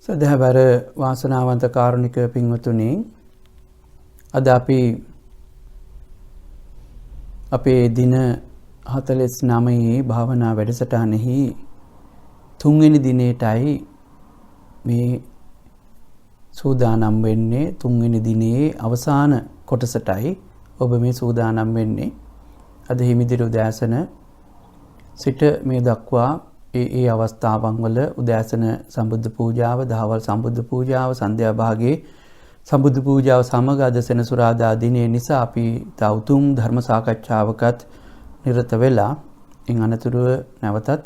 සදහවර වාසනාවන්ත කාරුණික පින්වතුනි, අද අපි අපේ දින 49 භාවනා වැඩසටහනෙහි 3 වෙනි දිනේටයි මේ සූදානම් වෙන්නේ. 3 වෙනි දිනේ අවසාන කොටසටයි ඔබ මේ සූදානම් වෙන්නේ. අද හිමිදිරි උදෑසන සිට මේ දක්වා ඒ අවස්ථාවන් වල උදෑසන සම්බුද්ධ පූජාව, දහවල් සම්බුද්ධ පූජාව, සන්ධ්‍යා භාගයේ සම්බුද්ධ පූජාව සමග අද සෙනසුරාදා දිනේ නිසා අපි තවුතුම් ධර්ම සාකච්ඡාවකත් නිරත වෙලා ඉන් අනතුරුව නැවතත්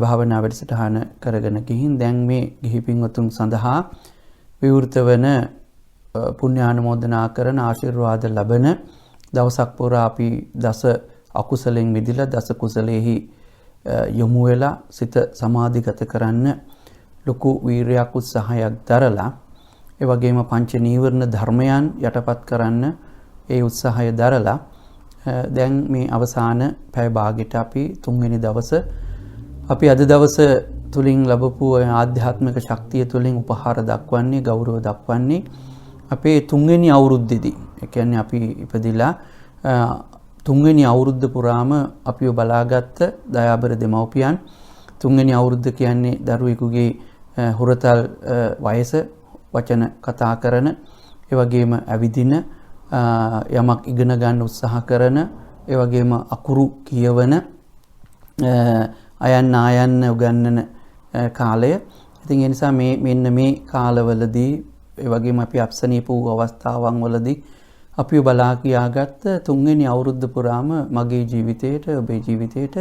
භාවනා වැඩසටහන කරගෙන ගිහින් දැන් මේ ගිහි පින්වතුන් සඳහා විවෘත වන පුණ්‍යානුමෝදනා කරන ආශිර්වාද ලබන දවසක් පුරා අපි දස අකුසලෙන් මිදලා දස කුසලෙහි යොමු වෙලා සිත සමාධිගත කරන්න ලොකු වීරයක් උත්සාහයක් දරලා ඒ වගේම පංච නීවරණ ධර්මයන් යටපත් කරන්න ඒ උත්සාහය දරලා දැන් මේ අවසාන පැය භාගයට අපි 3 වෙනි දවස අපි අද දවස තුලින් ලැබපු ආධ්‍යාත්මික ශක්තිය තුලින් උපහාර දක්වන්නේ, ගෞරව දක්වන්නේ අපේ 3 වෙනි අවුරුද්දේදී. ඒ කියන්නේ අපි ඉපදිලා 3 වෙනි අවුරුද්ද පුරාම අපිව බලාගත්ත දයාබර දෙමව්පියන්. 3 වෙනි අවුරුද්ද කියන්නේ දරුවෙකුගේ හුරතල් වයස, වචන කතා කරන, ඒ වගේම ඇවිදින, යමක් ඉගෙන ගන්න උත්සාහ කරන, ඒ වගේම අකුරු කියවන, අයන්න ආයන්න උගන්නන කාලය. ඉතින් ඒ නිසා මෙන්න මේ කාලවලදී ඒ වගේම අපි අපසනීප වූ අවස්ථාවන් වලදී අපිව බලා කියාගත්ත 3 වෙනි අවුරුද්ද පුරාම මගේ ජීවිතේට, ඔබේ ජීවිතේට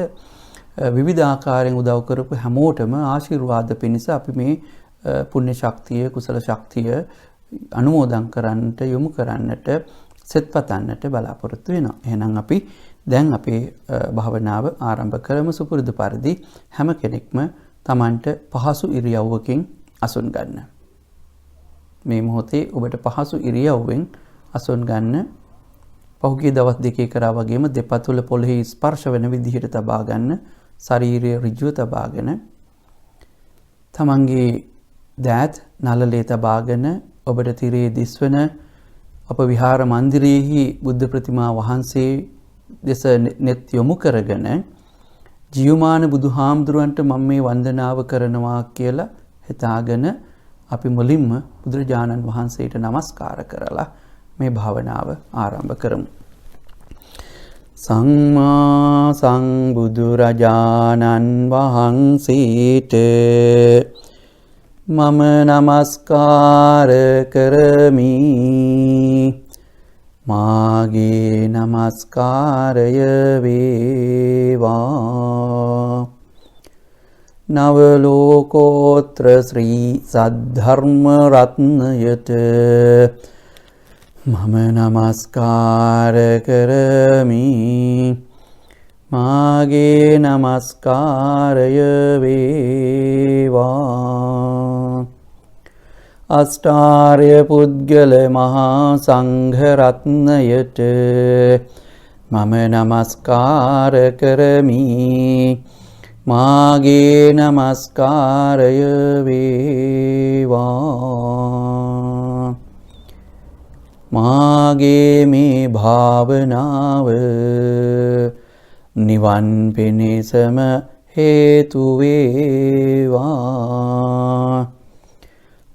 විවිධ ආකාරයෙන් උදව් කරපු හැමෝටම ආශිර්වාද පිණිස අපි මේ පුණ්‍ය ශක්තිය, කුසල ශක්තිය අනුමෝදන් කරන්නට, යොමු කරන්නට, සෙත්පතන්නට බලාපොරොත්තු වෙනවා. එහෙනම් අපි දැන් අපේ භාවනාව ආරම්භ කරමු. සුපුරුදු පරිදි හැම කෙනෙක්ම Tamanට පහසු ඉරියව්වකින් අසුන් ගන්න. මේ මොහොතේ ඔබට පහසු ඉරියව්වෙන් අසුන් ගන්න. පහුගිය දවස් දෙකේ කරා වගේම දෙපතුල පොළොවේ ස්පර්ශ වෙන විදිහට තබා ගන්න. ශරීරයේ ඍජුව තබාගෙන තමන්ගේ දෑත් නළලේ තබාගෙන ඔබට තිරේ දිස්වන අප විහාර මන්දිරයේහි බුද්ධ ප්‍රතිමා වහන්සේ දෙස net යොමු කරගෙන ජීවමාන බුදුහාමුදුරන්ට මම මේ වන්දනාව කරනවා කියලා හිතාගෙන අපි මුලින්ම බුදුරජාණන් වහන්සේට නමස්කාර කරලා මේ භාවනාව ආරම්භ කරමු. සම්මා සම්බුදුරජාණන් වහන්සේට මම නමස්කාර කරමි. මාගේ නමස්කාරය වේවා. නව ලෝකෝත්‍ර ශ්‍රී සද්ධර්ම රත්නයට මම නමස්කාර කරමි. මාගේ නමස්කාරය වේවා. අෂ්ටාර්ය පුද්ගල මහා සංඝ රත්නයට මම නමස්කාර කරමි. මාගේ නමස්කාරය වේවා. මාගේ මේ භාවනාව නිවන් පිණිසම හේතු වේවා.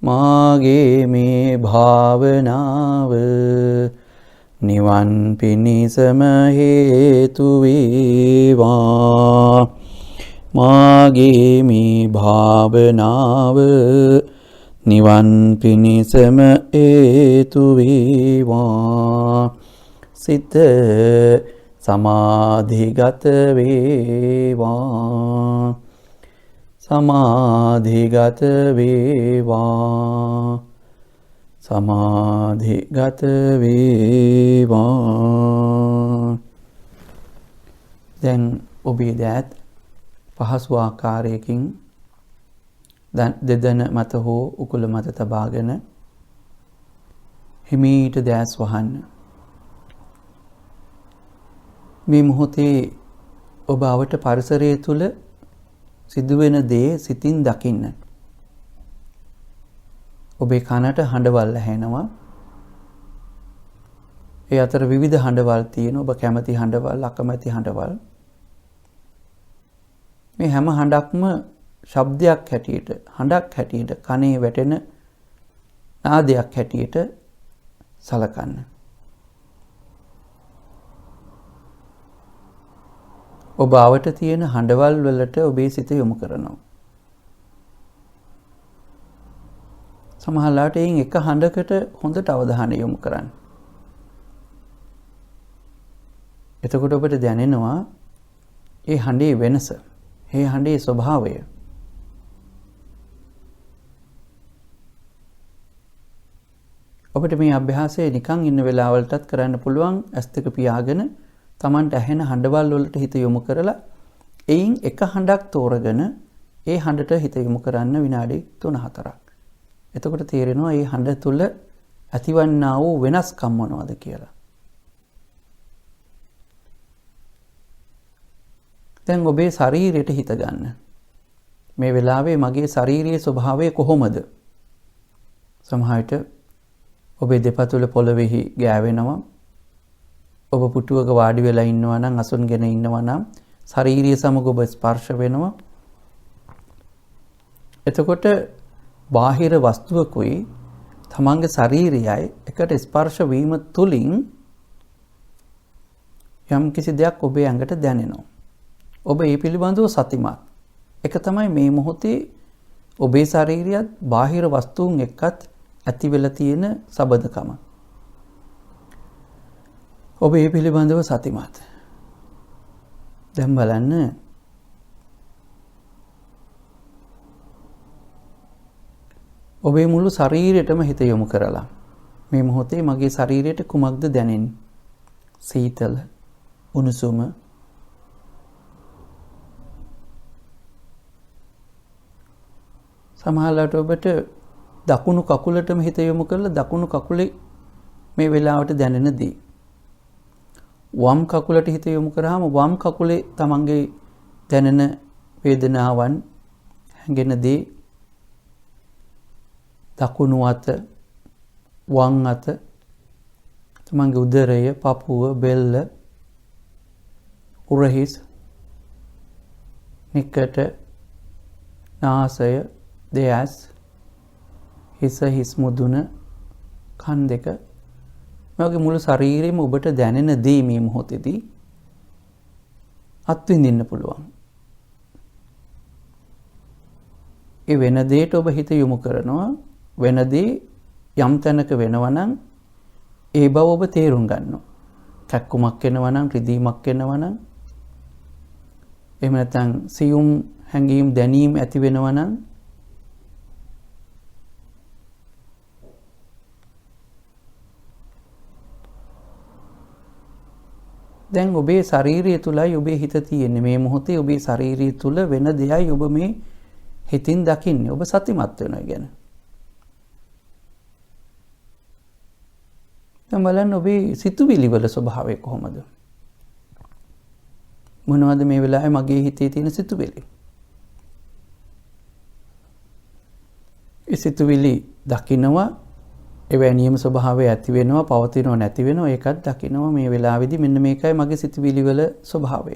මාගේ මේ භාවනාව නිවන් පිණිසම හේතු වේවා. මාගේ මේ භාවනාව නිවන් පිණිසම හේතු වේවා. සිත සමාධිගත වේවා. සමාධිගත වේවා. සමාධිගත වේවා. දැන් ඔබේ දෑත් පහසු ආකාරයකින් දෙදන මත හෝ උකුල මත තබාගෙන හිමීට දැස් වහන්න. මේ මොහොතේ ඔබ අවට පරිසරය තුල සිදුවෙන දේ සිතින් දකින්න. ඔබේ කනට හඬවල් ඇහෙනවා. ඒ අතර විවිධ හඬවල් තියෙන ඔබ කැමති හඬවල් අකමැති හඬවල්. මේ හැම හඬක්ම ශබ්දයක් හැටියට හඬක් හැටියට කනේ වැටෙන නාදයක් හැටියට සලකන්න. ඔබ ආවට තියෙන හඬවල් වලට ඔබේ සිත යොමු කරනවා. සමහරවිට එයින් එක හඬකට හොඳට අවධානය යොමු කරන්න. එතකොට ඔබට දැනෙනවා ඒ හඬේ වෙනස, ඒ හඬේ ස්වභාවය. ඔබට මේ අභ්‍යාසය නිකන් ඉන්න වෙලාවලටත් කරන්න පුළුවන්. ඇස් දෙක පියාගෙන Tamanට ඇහෙන හඬවල් වලට හිත යොමු කරලා එයින් එක හඬක් තෝරගෙන ඒ හඬට හිත යොමු කරන්න විනාඩි 3-4ක්. එතකොට තේරෙනවා මේ හඬ තුල ඇතිවන්නා වූ වෙනස්කම් මොනවද කියලා. දැන් ඔබේ ශරීරයට හිත ගන්න. මේ වෙලාවේ මගේ ශාරීරික ස්වභාවය කොහොමද? සමහර විට ඔබේ දෙපතුල පොළවේහි ගෑවෙනවා. ඔබ පුටුවක වාඩි වෙලා ඉන්නවා නම් අසුන්ගෙන ඉන්නවා නම් ශාරීරිය සමග ඔබ ස්පර්ශ වෙනවා. එතකොට බාහිර වස්තුවකුයි තමන්ගේ ශරීරයයි එකට ස්පර්ශ වීම තුලින් යම් කිසි දෙයක් ඔබේ ඇඟට දැනෙනවා. ඔබ ඒ පිළිබඳව සතිමත්. ඒක තමයි මේ මොහොතේ ඔබේ ශරීරයත් බාහිර වස්තුන් එක්කත් ඇති වෙලා තියෙන සබඳකම. ඔබ ඒ පිළිබඳව සතිමත්. දැන් බලන්න ඔබේ මුළු ශරීරයටම හිත යොමු කරලා මේ මොහොතේ මගේ ශරීරයට කුමක්ද දැනෙන්නේ? සීතල, උණුසුම, සමහරවිට ඔබට දකුණු කකුලටම හිත යොමු කරලා දකුණු කකුලේ මේ වෙලාවට දැනෙන දේ. වම් කකුලට හිත යොමු කරාම වම් කකුලේ තමන්ගේ දැනෙන වේදනාවන් හැඟෙන දේ. දකුණු අත, වම් අත, තමන්ගේ උදරය, පපුව, බෙල්ල, උරහිස්, නිකට, නාසය, දෙයස්, හිස, හිස් මුදුන, කන් දෙක, මේ වගේ මුළු ශරීරෙම ඔබට දැනෙන දේ මේ මොහොතේදී අත්විඳින්න පුළුවන්. ඒ වෙන දෙයට ඔබ හිත යොමු කරනවා. වෙන දේ යම් තැනක වෙනවා නම් ඒ බව ඔබ තේරුම් ගන්නවා. කැක්කුමක් එනවා නම්, රිදීමක් එනවා නම්, එහෙම නැත්නම් සියුම් හැඟීම් දැනීම් ඇති වෙනවා නම් දැන් ඔබේ ශාරීරිය තුලයි ඔබේ හිත තියෙන්නේ. මේ මොහොතේ ඔබේ ශාරීරිය තුල වෙන දෙයයි ඔබ මේ හිතින් දකින්නේ. ඔබ සතිමත් වෙනවා ගැන. දැන් බලන්න ඔබේ සිතුවිලි වල ස්වභාවය කොහොමද? මොනවද මේ වෙලාවේ මගේ හිතේ තියෙන සිතුවිලි? ඒ සිතුවිලි දකින්නවා, එවැනියම ස්වභාවය ඇති වෙනවා, පවතිනව නැති වෙනවා, ඒකත් දකින්නවා. මේ වෙලාවේදී මෙන්න මේකයි මගේ සිතුවිලි වල ස්වභාවය.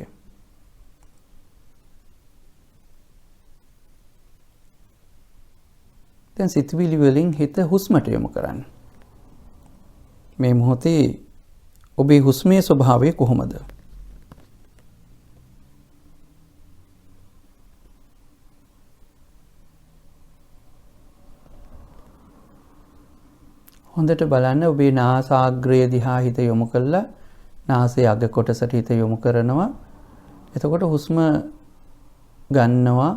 දැන් සිතුවිලි වලින් හිත හුස්මට යොමු කරන්න. මේ මොහොතේ ඔබේ හුස්මේ ස්වභාවය කොහොමද? හොඳට බලන්න ඔබේ නාසාග්‍රය දිහා හිත යොමු කළා. නාසයේ අග කොටසට හිත යොමු කරනවා. එතකොට හුස්ම ගන්නවා,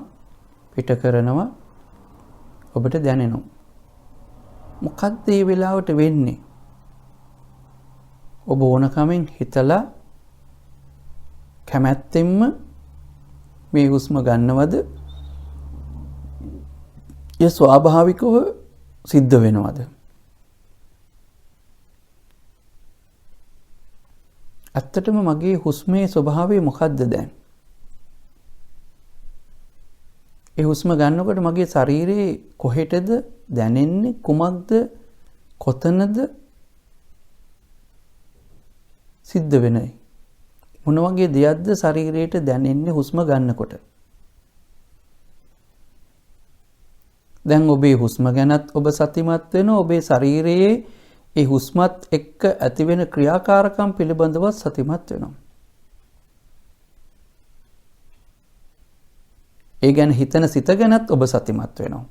පිට කරනවා ඔබට දැනෙනවා. මොකක්ද මේ වෙලාවට වෙන්නේ? ඔබ ඕනකමින් හිතලා කැමැත්තෙන්ම මේ හුස්ම ගන්නවද? ඒ ස්වාභාවිකව සිද්ධ වෙනවද? ඇත්තටම මගේ හුස්මේ ස්වභාවය මොකද්ද දැන්? ඒ හුස්ම ගන්නකොට මගේ ශරීරයේ කොහෙටද දැනෙන්නේ, කුමක්ද, කොතනද සිද්ධ වෙන්නේ? මොන වගේ දෙයක්ද ශරීරයට දැනෙන්නේ හුස්ම ගන්නකොට? දැන් ඔබේ හුස්ම ගැනත් ඔබ සතිමත් වෙනවා. ඔබේ ශරීරයේ ඒ හුස්මත් එක්ක ඇතිවෙන ක්‍රියාකාරකම් පිළිබඳව සතිමත් වෙනවා. ඒ ගැන හිතන සිත ගැනත් ඔබ සතිමත් වෙනවා.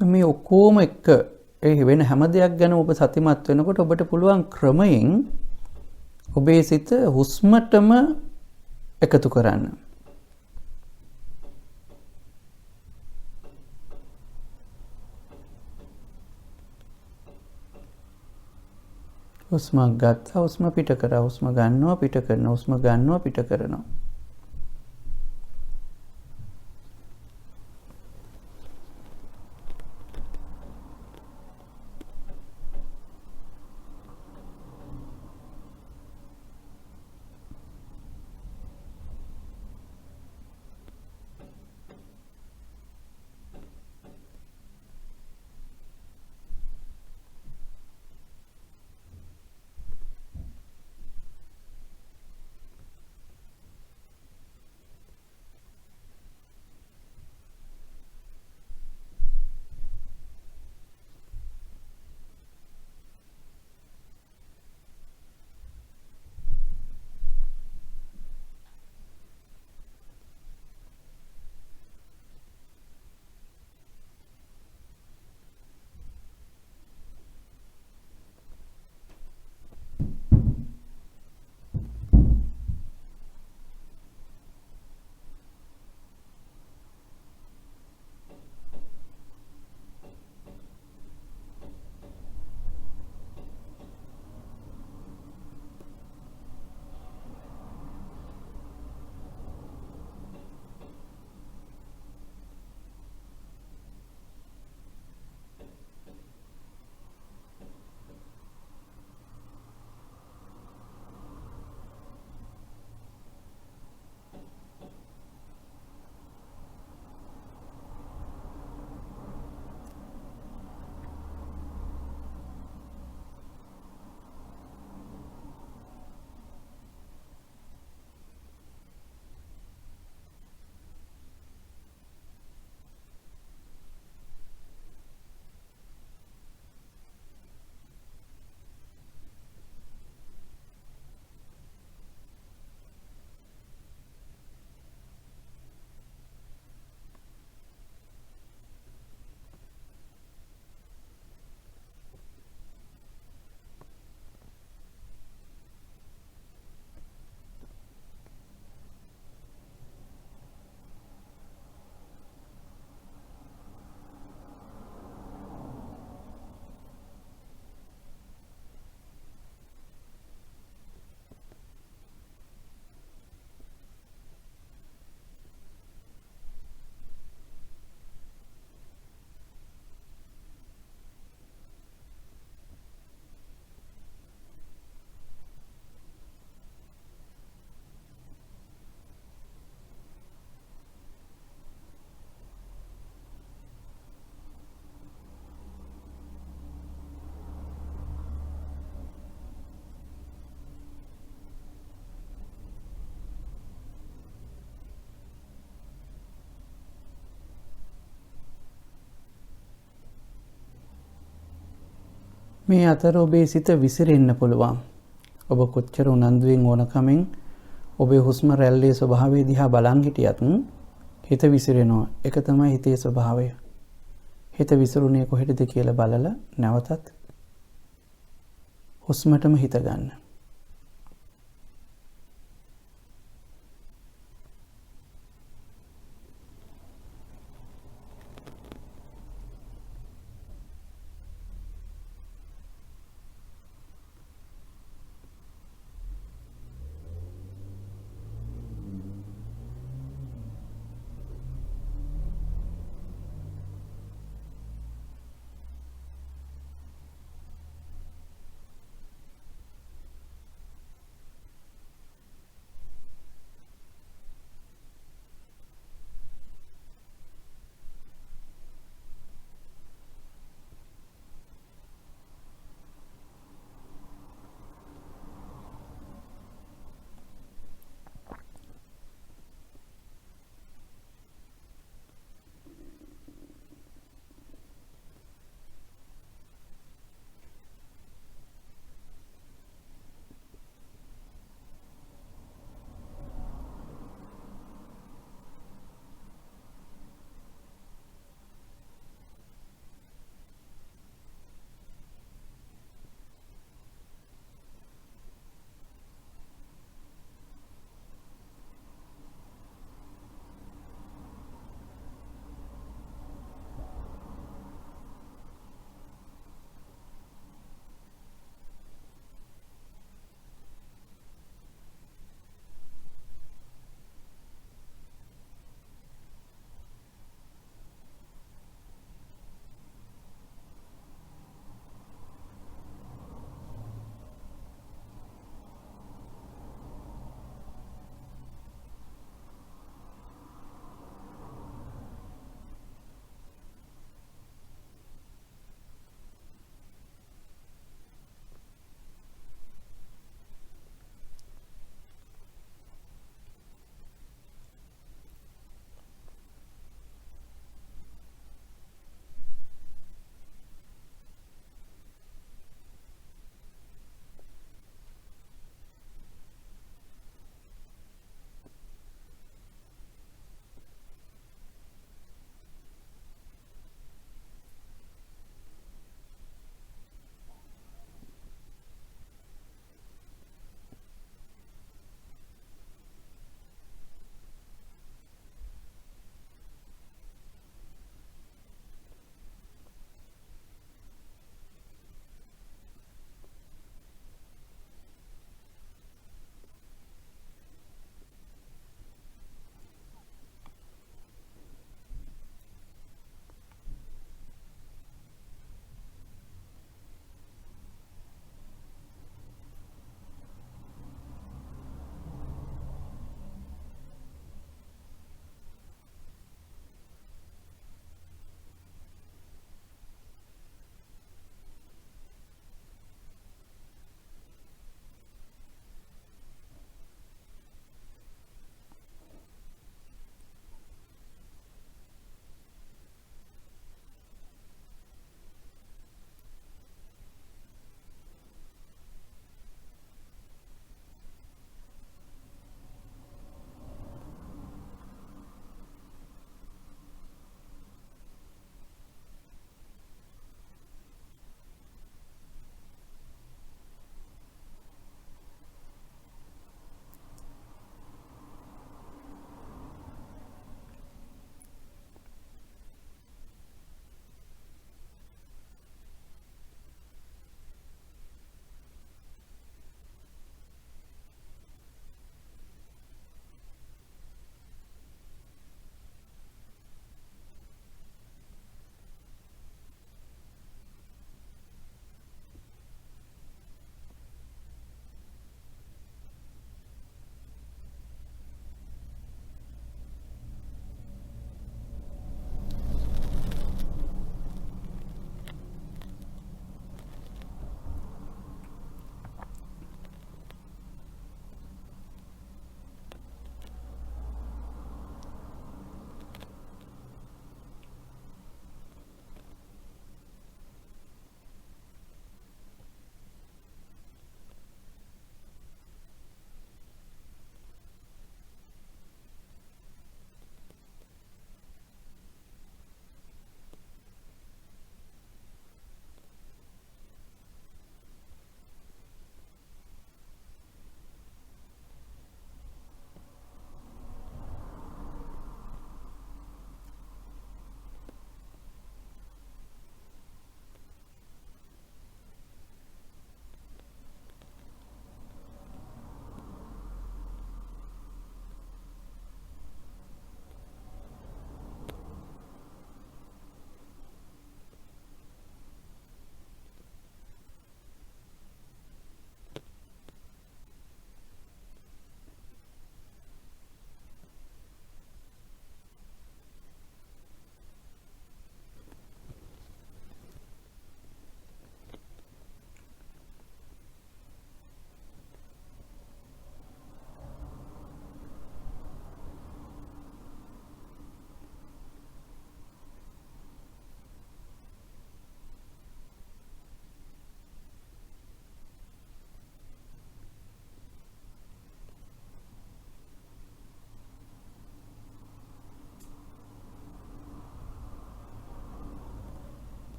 මේ ඔක්කොම එක්ක ඒ වෙන හැම දෙයක් ගැන ඔබ සතිමත් වෙනකොට ඔබට පුළුවන් ක්‍රමයෙන් ඔබේ සිත හුස්මටම එකතු කරන්න. හුස්ම ගත්තා, හුස්ම පිට කරා, හුස්ම ගන්නවා, පිට කරනවා, හුස්ම ගන්නවා, පිට කරනවා. මේ අතර ඔබේ සිත විසිරෙන්න පුළුවන්. ඔබ කොච්චර උනන්දුවෙන් ඕනකමෙන් ඔබේ හුස්ම රැල්ලේ ස්වභාවය දිහා බලන් හිටියත් හිත විසිරෙනවා. ඒක තමයි හිතේ ස්වභාවය. හිත විසිරුනේ කොහෙටද කියලා බලලා නැවතත් හුස්මටම හිත ගන්න.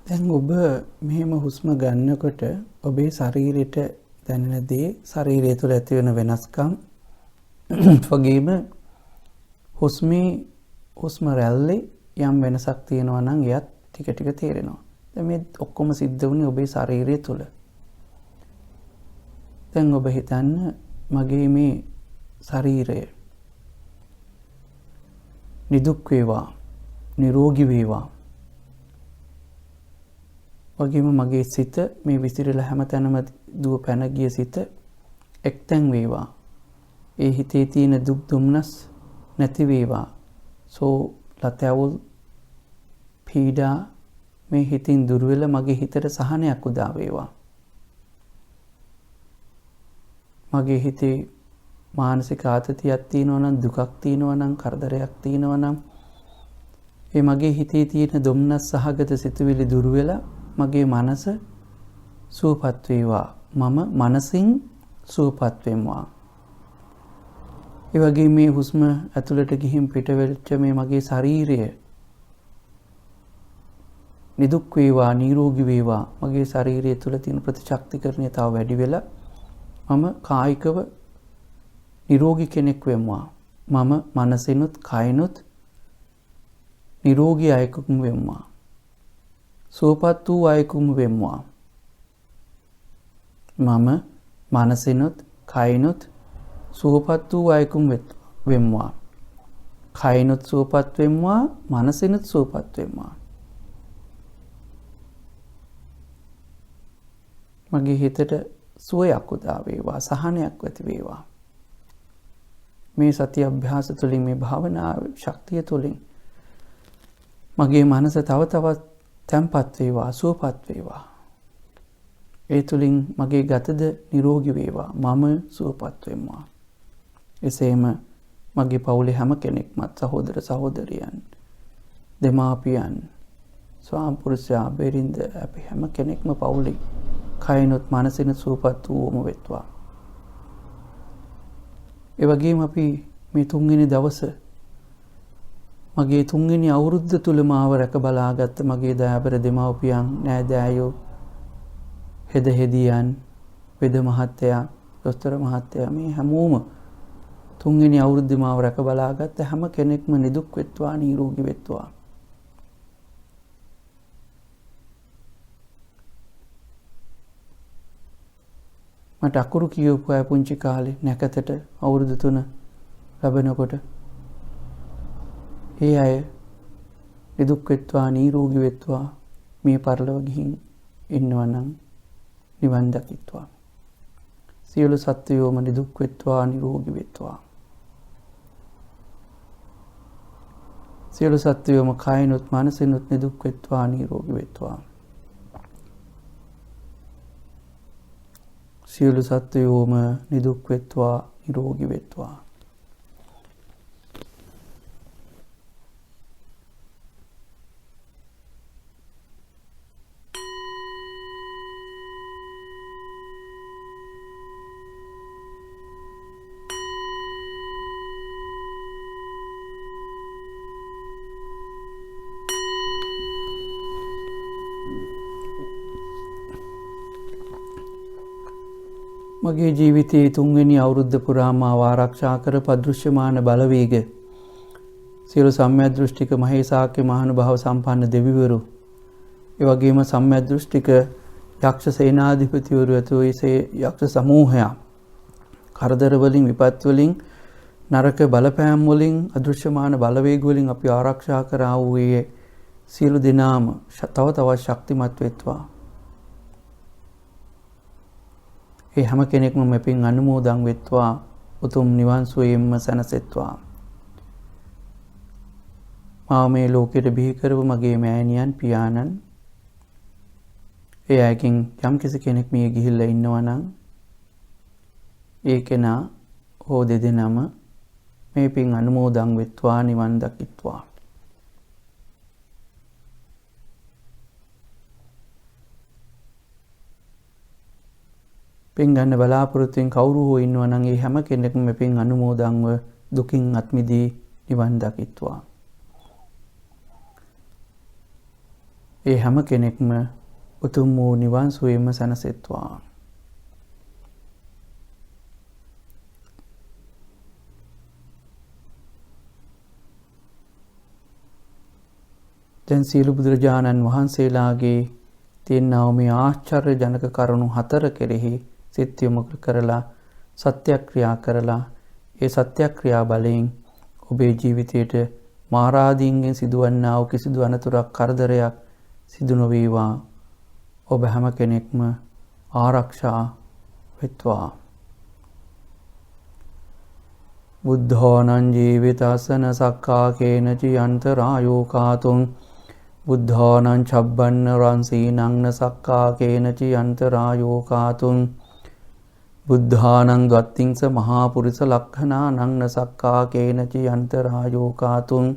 දැන් ඔබ මෙහෙම හුස්ම ගන්නකොට ඔබේ ශරීරයට දැනෙන දේ ශරීරය තුළ ඇති වෙන වෙනස්කම් වගේම හුස්ම රැල්ලේ යම් වෙනසක් තියෙනවා නම් එයත් ටික ටික තේරෙනවා. දැන් මේ ඔක්කොම සිද්ධ වුණේ ඔබේ ශරීරය තුළ. දැන් ඔබ හිතන්න මගේ මේ ශරීරය නිදුක් වේවා, නිරෝගී වේවා. වගේම මගේ සිත මේ විසිරලා හැමතැනම දුව පැන ගිය සිත එක්තැන් වේවා. ඒ හිතේ තියෙන දුක් දුම්නස් නැති වේවා. ලතැවුල් පීඩා මේ හිතින් දුර වෙලා මගේ හිතට සහනයක් උදා වේවා. මගේ හිතේ මානසික ආතතියක් තියෙනවා නම්, දුකක් තියෙනවා නම්, කරදරයක් තියෙනවා නම් ඒ මගේ හිතේ තියෙන දුම්නස් සහගත සිතුවිලි දුර වෙලා මගේ මනස සුවපත් වේවා. මම මනසින් සුවපත් වෙම්වා. ඒ වගේ මේ හුස්ම ඇතුළට ගිහින් පිට වෙච්ච මේ මගේ ශරීරය නිදුක් වේවා, නිරෝගී වේවා. මගේ ශරීරය තුළ තියෙන ප්‍රතිශක්තිකරණය තව වැඩි වෙලා මම කායිකව නිරෝගී කෙනෙක් වෙම්වා. මම මනසිනුත් කයිනුත් නිරෝගී අයෙකුම වෙම්වා. සුවපත් වූ අයෙකුම වෙම්වා. මම මනසිනුත් කයිනුත් සුවපත් වූ අයෙකුම වෙම්වා. කයිනුත් සුවපත් වෙම්වා, මනසිනුත් සුවපත් වෙම්වා. මගේ හිතට සුවයක් උදා වේවා, සහනයක් ඇති වේවා. මේ සති අභ්‍යාස තුළින්, මේ භාවනා ශක්තිය තුළින් මගේ මනස තව තවත් තැන්පත් වේවා, සුවපත් වේවා. ඒ තුළින් මගේ ගතද නිරෝගී වේවා. මම සුවපත් වෙම්වා. එසේම මගේ පවුලේ හැම කෙනෙක්මත්, සහෝදර සහෝදරියන්, දෙමාපියන්, ස්වාමිපුරුෂයා, බිරිඳ, අපි හැම කෙනෙක්ම පවුලේ කයනොත් මනසින සුවපත් වූවම වෙත්වා. ඒ වගේම අපි මේ 3 වෙනි දවස මගේ 3 වෙනි අවුරුද්ද තුල මාව රැක බලාගත්ත මගේ දයාබර දෙමව්පියන්, නෑදෑයෝ, හෙදියන්, වෙද මහත්තයා, දොස්තර මහත්තයා, මේ හැමෝම 3 වෙනි අවුරුද්දේ මාව රැක බලාගත්ත හැම කෙනෙක්ම නිදුක් වෙත්වා, නිරෝගී වෙත්වා. මට අකුරු කියවපු අය පුංචි කාලේ නැකතට අවුරුදු 3 ලැබෙනකොට ඒ අය නිදුක් වෙත්වා, නිරෝගී වෙත්වා, මේ පරලොව ගිහින් ඉන්නවා නම් නිවන් දකිත්වා. සියලු සත්වයෝම නිදුක් වෙත්වා, නිරෝගී වෙත්වා. සියලු සත්වයෝම කයිනුත් මනසිනුත් නිදුක් වෙත්වා, නිරෝගී වෙත්වා. සියලු සත්වයෝම නිදුක් වෙත්වා, නිරෝගී වෙත්වා. මගේ ජීවිතයේ 3 වෙනි අවුරුද්ද පුරාම ආරක්ෂා කරපු අදෘශ්‍යමාන බලවේග සියලු සම්මියදෘෂ්ටික මහේසාක්‍ය මහානුභාව සම්පන්න දෙවිවරු, ඒ වගේම සම්මියදෘෂ්ටික යක්ෂ සේනාධිපතිවරු ඇතුළු යක්ෂ සමූහයක් කරදර වලින්, විපත් වලින්, නරක බලපෑම් වලින්, අදෘශ්‍යමාන බලවේග වලින් අපි ආරක්ෂා කරා වූයේ සියලු දෙනාම තව තවත් ශක්තිමත් වෙත්වා. ඒ හැම කෙනෙක්ම මෙපින් අනුමෝදන් වෙත්වා, උතුම් නිවන් සුවයෙන්ම සැනසෙත්වා. මාව මේ ලෝකෙට බිහි කරපු මගේ මෑණියන්, පියාණන්, ඒ අයකින් යම් කිසි කෙනෙක් මිය ගිහිල්ලා ඉන්නවා නම් ඒ කෙනා හෝ දෙදෙනාම මේ පින් අනුමෝදන් වෙත්වා, නිවන් දකිත්වා. පින් ගන්න බලාපොරොත්තුෙන් කවුරු හෝ ඉන්නවා නම් ඒ හැම කෙනෙක්ම මේ පින් අනුමෝදන්ව දුකින් අත් මිදී නිවන් දකිත්වා. ඒ හැම කෙනෙක්ම උතුම් වූ නිවන් සුවයම සැනසෙත්වා. දැන් සියලු බුදුරජාණන් වහන්සේලාගේ තියෙනා මේ ආශ්චර්ය ජනක කරුණු 4 කෙරෙහි සිත යොමු කරලා සත්‍යක්‍රියා කරලා ඒ සත්‍යක්‍රියා බලයෙන් ඔබේ ජීවිතයට මාරාදීන්ගෙන් සිදුවන්නා වූ කිසිදු අනතුරක් කරදරයක් සිදු නොවේවා. ඔබ හැම කෙනෙක්ම ආරක්ෂා වෙත්වා. බුද්ධෝනං ජීවිතසන සක්කාකේන චයන්තරායෝ කාතුං බුද්ධෝනං චබ්බන්න රංසීනං සක්කාකේන චයන්තරායෝ කාතුං බුද්ධානං ද්වත්තිංස මහා පුරිස ලක්ඛනානං සක්කාකේන චයන්තරායෝ කාතුං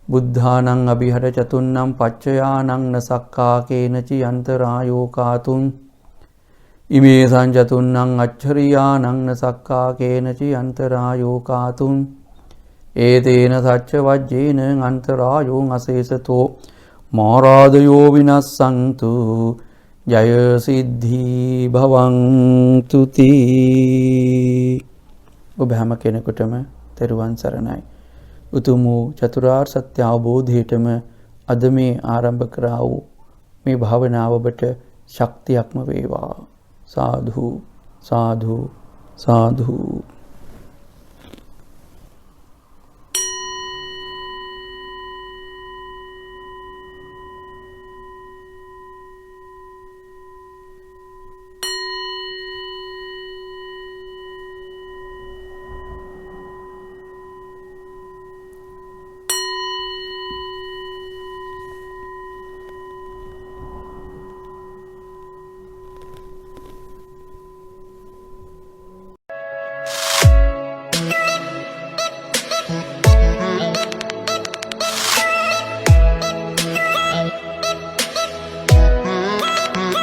බුද්ධානං අභිහර චතුන්නම් පච්චයානං සක්කාකේන චයන්තරායෝ කාතුං ඉමේ සංජතුන්නං අච්චරියානං සක්කාකේන චයන්තරායෝ කාතුං ඒතේන සච්ච වජ්ජේන අන්තරායෝ අසේසතෝ මාරාදයෝ විනස්සන්තු ජය සිද්ධි භවන්තු තී. ඔබ හැම කෙනෙකුටම තෙරුවන් සරණයි. උතුම් වූ චතුරාර්ය සත්‍ය අවබෝධයටම අද මේ ආරම්භ කරා වූ මේ භාවනාව ඔබට ශක්තියක්ම වේවා. साधु साधु साधु।